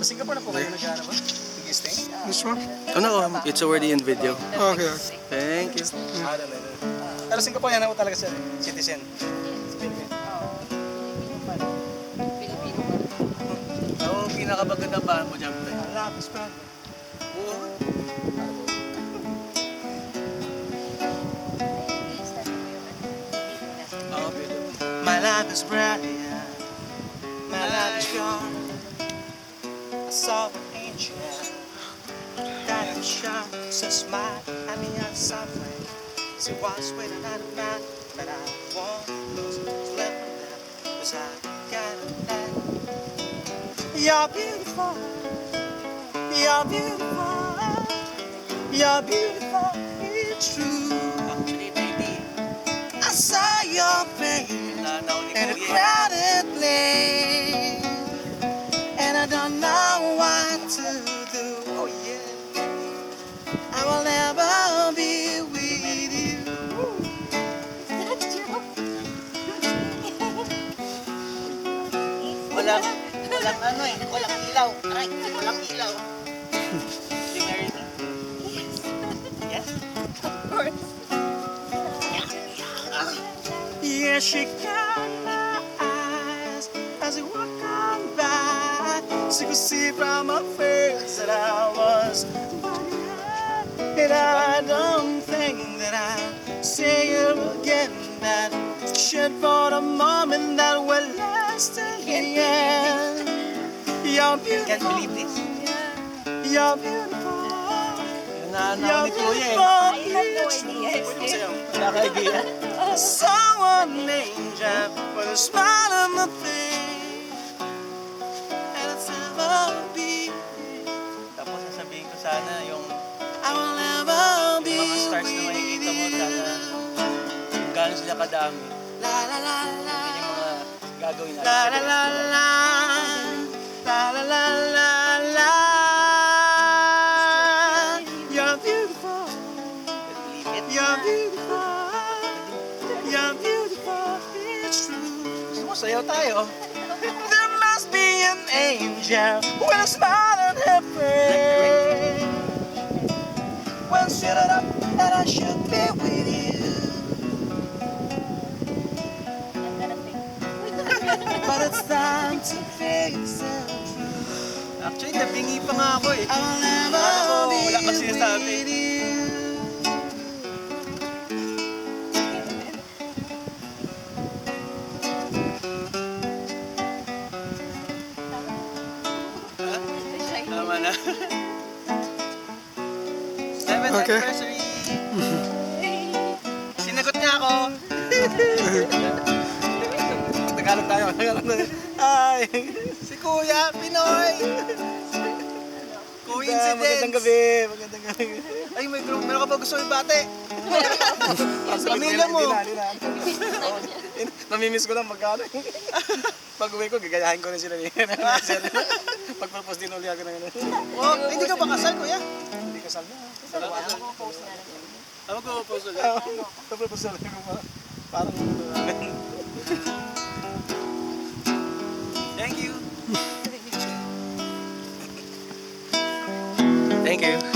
Singapore na po kayo nag-ano ba? Nag-stay? This one? Oh no, it's already in video. Okay. Thank you. Pero Singapore yan ako talaga sir, citizen. Ano ang pinakamagandang bahan mo dyan, pre? Lapis pa. My life is bright, my life is gone. I saw an angel that was sharp, so smile at me out softly. She was waiting at a man, but I won't lose to let her down, 'cause I got a man. You're beautiful, you're beautiful, you're beautiful, it's true. Actually, baby, I saw your face in a crowded place, and I don't know what to do. Oh yeah, I will never be with you. Walang ano eh, walang ilaw. Aray, walang ilaw. You married me? Yes. Of course. Yeah, she got my eyes as we walk on by. She could see from my face that I was and I don't think that I'll see you again. That shit for the moment that will last till the end. You're beautiful. Can't believe this. You're beautiful. nananaw ni Kuya eh. I have no idea. Wala ka idea. Someone angel with a smile on my face, and it's never be. Tapos sasabihin ko sana yung I will never be mga stars na makikita mo sana kung gano'n sila kadami. La la la la. Yun yung mga gagawin natin. La la la la. La la la la la. You're beautiful. Believe it. You're beautiful. You're beautiful. It's true. Gusto mo sayaw tayo? There must be an angel with a smile on her face. Well, set it up that I should be with you, but it's time to face it. Actually, nabingi pa nga ako eh. I'll never Ano ko, be wala kasi sinasabi. with you. Tama na. 7th Okay. anniversary! Sinagot niya ako! Tagalog tayo. Hi. Si Kuya Pinoy! Coincidence! Magandang gabi. Magandang gabi. Ay, meron ka ba gusto ibate? Pamilya mo! Namimiss ko lang magkano. Pag uwi ko, gagayahin ko rin sila. Pag-propose din uli ako ng ano. Oh, hindi ka ba kasal, Kuya? Hindi kasal na. Post na lang. Ano ko propose ulit? Pag-propose ulit ko parang Thank you! Thank you!